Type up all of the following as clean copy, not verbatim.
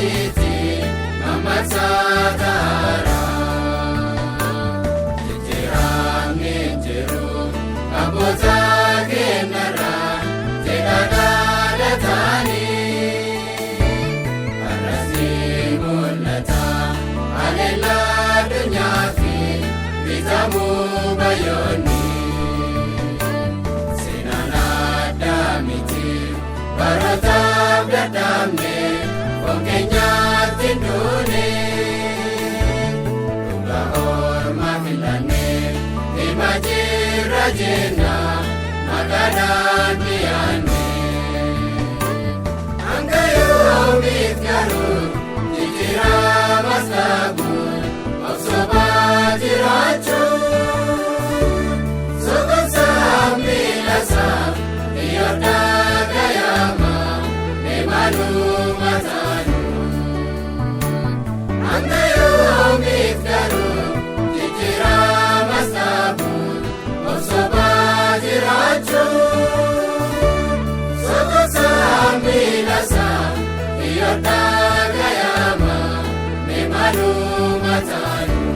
mantiti mamatsatara jijjiiramni jiru abboota keenyarra jedhadhaadhatani har'asni mul'ata haleellaa addunyaa fi bitamuu bayyoonni seenaan addaa miti barootaaf dadhabne fonkeenyaatti duune dhugaa ormaa filannee dhimma jirra jenna maqaadhaan dhiyaanne hanga yoomiif garuu jijjiiramas dhabuun of sobaa jiraachuun soqonsaaf miilasaaf dhiyyoodhaa gayaama eemaluu mataanuu hanga yoomiif garuu jijjiiramas dhabuun of sobaa jiraachuun soqonsaaf miilasaaf dhiyyoodhaa gayaama eemaluu mataanuu.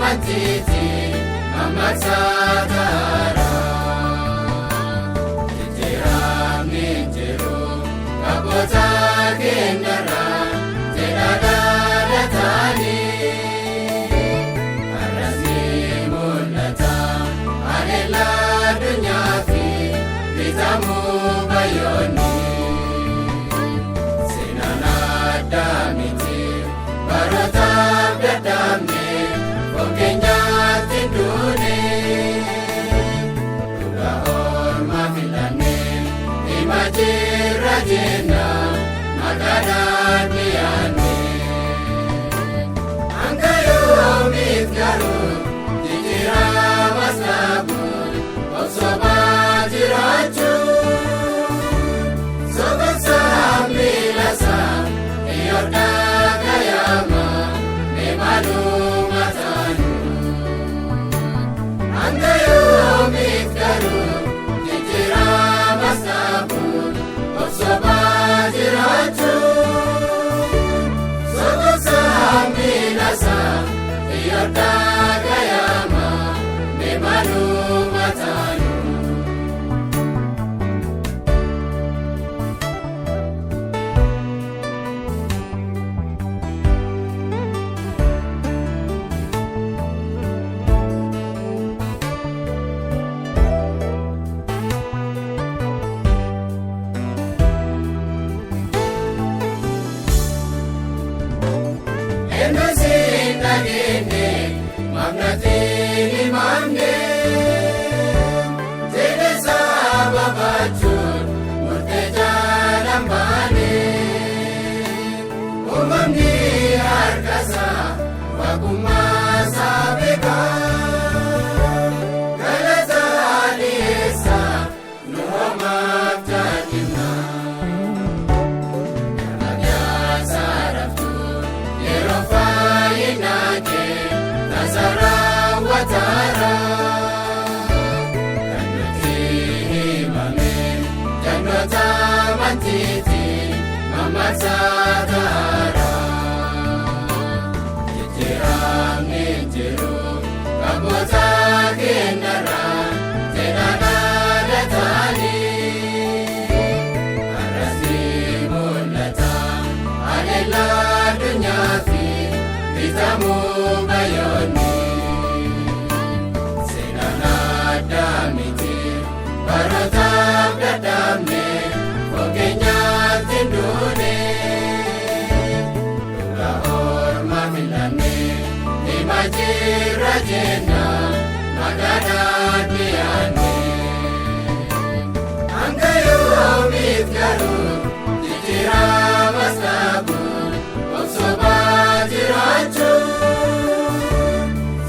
Mantiti mamatsatara jijjiiramni jiru abboota keenyarra jedhadhaadhatani har'asni mul'ata haleellaa addunyaa fi bitamuu bayyoonni seenaan addaa miti barootaaf dadhabne fonkeenyaatti duune dhugaa ormaa filannee dhimma jirra jenna maqaadhaan dhiyaanne hanga yoomiif garuu jijjiiramas dhabuun of sobaa jiraachuun soqonsaaf miilasaaf dhiyyoodhaa gayaama eemaluu hanga yoomiif garuu jijjiiramas dhabuun of sobaa jiraachuun soqonsaaf miilasaaf dhiyyoodhaa gayaama eemaluu mataanuu. Endosin nagene magnatin imamne jene sababachun murtejan ambane umamni harkasa wakuma sabeka galatani esa nuhamaf jajimna Tara kannuti himame jannota mantiti mamatsatara jijjiiramni jiru abboota keenyarra jedhadhaadhatani har'asni bitamuu bayyoonni. Seenaan addaa miti barootaaf dadhabne fakkeenyaatti hin duune. Dhugaa oolmaa filannee hima jirra jenna magaalaa dhiyaanne. Hanga yoomiif garuu jijjiiramas qabu obsobaa jiraachuun.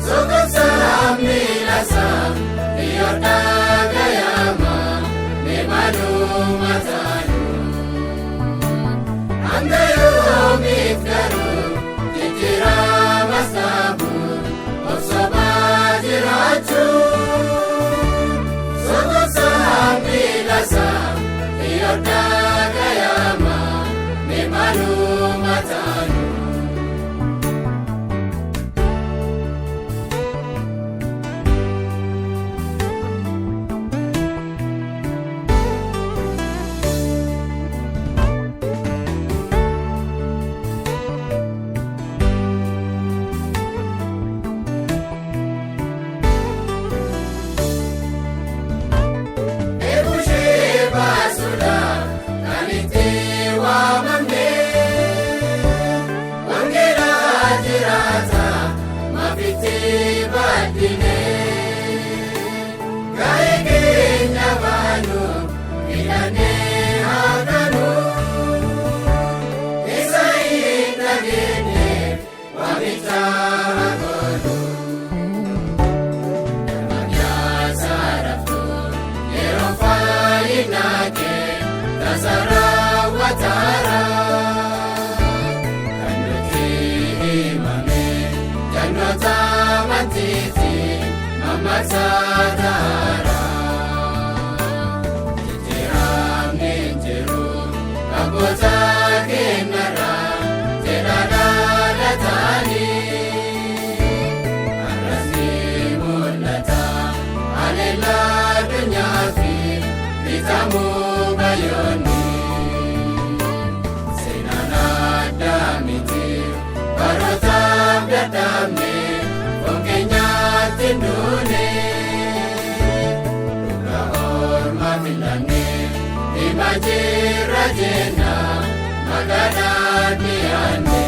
Soqomsaa miilasaa biyyoodhaa gayaama meemaluma taanu. Hanga yoomiif garuu jijjiiramas qabu obsobaa jiraachuun. Soqomsaa miilasaa biyyoodhaa gayaama meemaluma taanu. Eebushee baasuudhaaf kan itti waamamne wangeelaa jiraata mafitti baadhine. Ga'ee keenya baanu hidhannee haakanu isa hin dhageenye waamicha hagoonu. Tasarawatara kan nuti himame jannota mantiti mamaksatara. Jijjiiramni hin jiru abboota keenyarra jedhadhaadhatani. Har'asni mul'ata haleellaa addunyaa fi bitamuu bayyoonni. Seenaan addaa miti barootaaf dadhabne fakkeenyaatti hin duune. Dhugaa oolmaa filannee hima jirra jenna magaalaa dhiyaanne.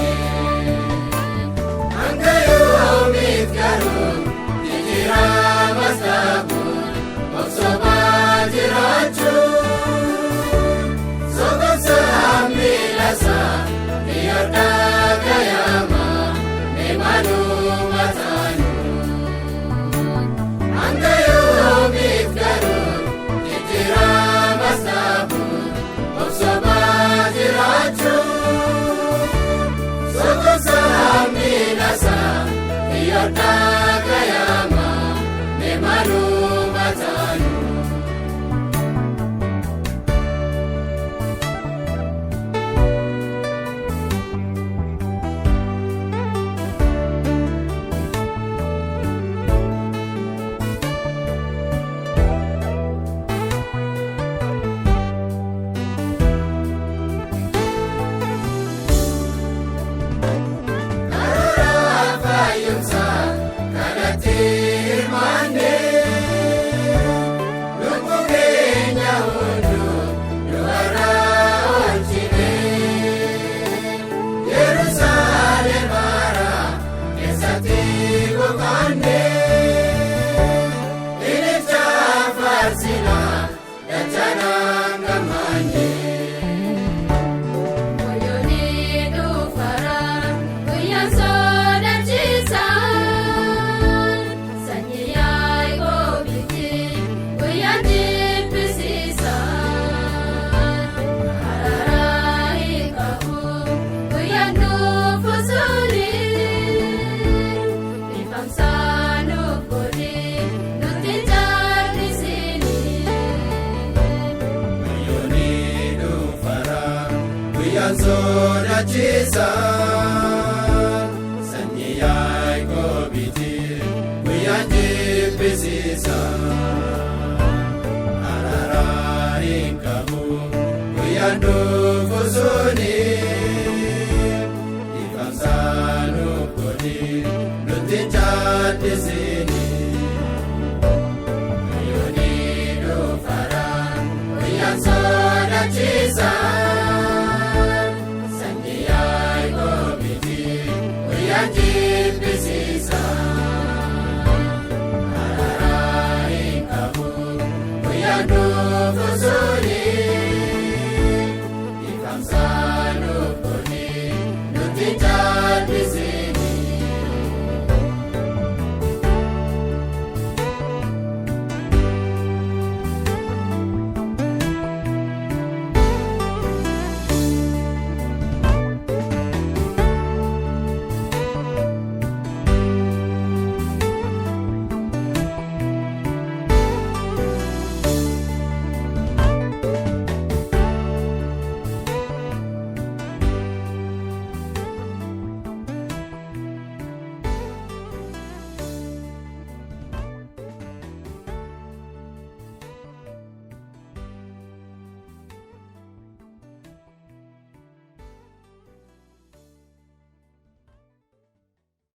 Hanga yoomiif garuu jijjiiramas qabu obsobaa jiraachuun. Soqomsaa miilasaa biyyoodhaa gayaama meemaluma taanu. Hanga yoomiif garuu jijjiiramas qabu obsobaa jiraachuun. nuti jaaddisini. Yooni dhufara guyyaan sodaachisa. Sanyiyaa goobiti guyyaan jibbisiisa.